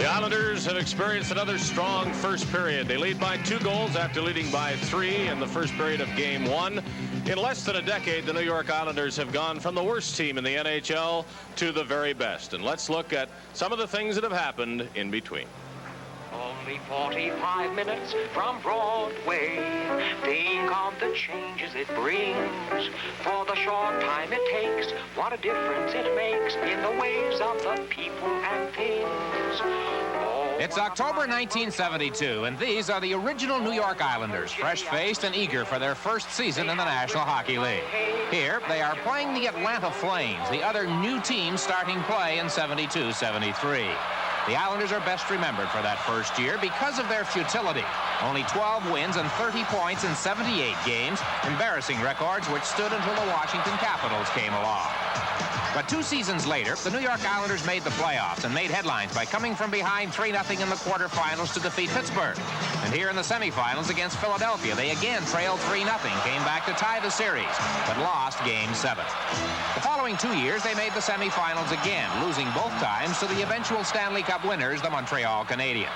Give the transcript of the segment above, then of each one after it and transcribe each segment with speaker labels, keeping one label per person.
Speaker 1: The Islanders have experienced another strong first period. They lead by 2 goals after leading by 3 in the first period of Game 1. In less than a decade, the New York Islanders have gone from the worst team in the NHL to the very best. And let's look at some of the things that have happened in between.
Speaker 2: Only 45 minutes from Broadway. Think of the changes it brings. For the short time it takes, what a difference it makes in the ways of the people and things.
Speaker 3: It's October 1972, and these are the original New York Islanders, fresh-faced and eager for their first season in the National Hockey League. Here, they are playing the Atlanta Flames, the other new team starting play in 72-73. The Islanders are best remembered for that first year because of their futility. Only 12 wins and 30 points in 78 games, embarrassing records which stood until the Washington Capitals came along. But 2 seasons later, the New York Islanders made the playoffs and made headlines by coming from behind 3-0 in the quarterfinals to defeat Pittsburgh. And here in the semifinals against Philadelphia, they again trailed 3-0, came back to tie the series, but lost Game 7. The following 2 years, they made the semifinals again, losing both times to the eventual Stanley Cup winners, the Montreal Canadiens.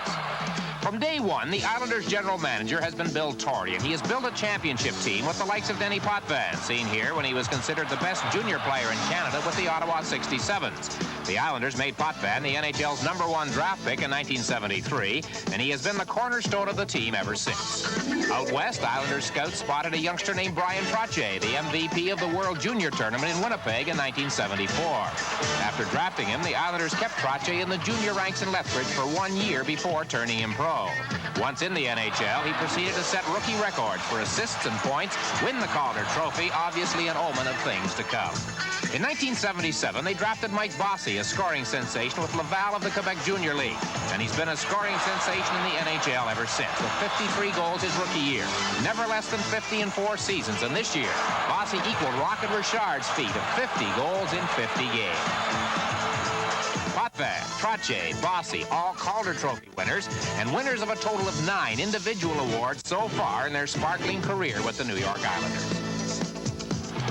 Speaker 3: From day one, the Islanders' general manager has been Bill Torrey, and he has built a championship team with the likes of Denny Potvin, seen here when he was considered the best junior player in Canada with the Ottawa 67s. The Islanders made Potvin the NHL's #1 draft pick in 1973, and he has been the cornerstone of the team ever since. Out west, Islanders scouts spotted a youngster named Brian Trottier, the MVP of the World Junior Tournament in Winnipeg in 1974. After drafting him, the Islanders kept Trottier in the junior ranks in Lethbridge for 1 year before turning him pro. Once in the NHL, he proceeded to set rookie records for assists and points, win the Calder Trophy, obviously an omen of things to come. In 1977, they drafted Mike Bossy, a scoring sensation with Laval of the Quebec Junior League, and he's been a scoring sensation in the NHL ever since, with 53 goals his rookie year, never less than 50 in 4 seasons, and this year, Bossy equaled Rocket Richard's feat of 50 goals in 50 games. Potvin, Trottier, Bossy, all Calder Trophy winners, and winners of a total of 9 individual awards so far in their sparkling career with the New York Islanders.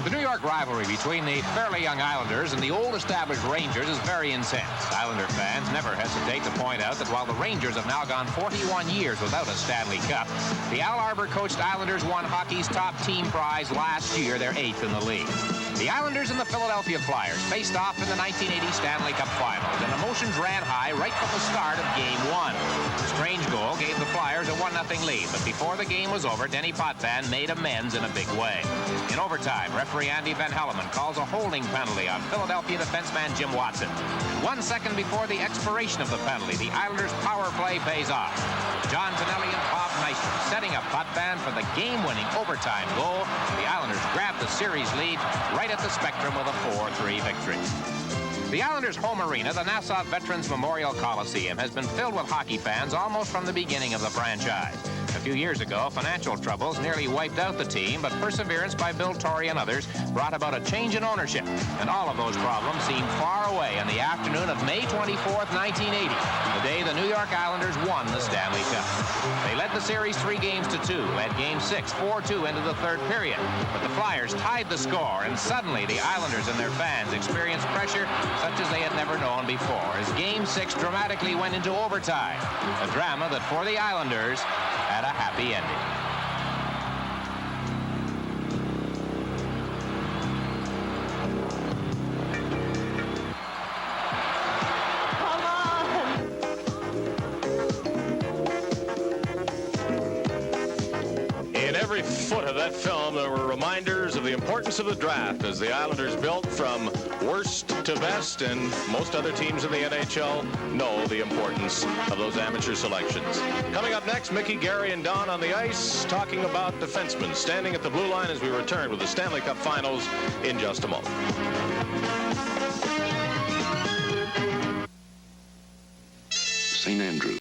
Speaker 3: The New York rivalry between the fairly young Islanders and the old-established Rangers is very intense. Islander fans never hesitate to point out that while the Rangers have now gone 41 years without a Stanley Cup, the Al Arbor-coached Islanders won hockey's top team prize last year, their 8th in the league. The Islanders and the Philadelphia Flyers faced off in the 1980 Stanley Cup Finals, and emotions ran high right from the start of Game 1. A strange goal gave the Flyers a 1-0 lead, but before the game was over, Denny Potvin made amends in a big way. In overtime, referee Andy Van Helleman calls a holding penalty on Philadelphia defenseman Jim Watson. 1 second before the expiration of the penalty, the Islanders' power play pays off. John Tonelli and Bob Nystrom setting up Potvin for the game-winning overtime goal. The Islanders grabbed the series lead right at the Spectrum with a 4-3 victory. The Islanders' home arena, the Nassau Veterans Memorial Coliseum, has been filled with hockey fans almost from the beginning of the franchise. A few years ago, financial troubles nearly wiped out the team, but perseverance by Bill Torrey and others brought about a change in ownership, and all of those problems seemed far away on the afternoon of May 24th, 1980, the day the New York Islanders won the Stanley Cup. They led the series 3-2, led Game 6 4-2 into the third period, but the Flyers tied the score, and suddenly the Islanders and their fans experienced pressure such as they had never known before, as Game 6 dramatically went into overtime, a drama that for the Islanders had a happy ending.
Speaker 1: In every foot of that film, there were reminders of the importance of the draft as the Islanders built from worst to best, and most other teams in the NHL know the importance of those amateur selections. Coming up next, Mickey, Gary, and Don on the ice talking about defensemen standing at the blue line as we return with the Stanley Cup Finals in just a moment.
Speaker 4: St. Andrews.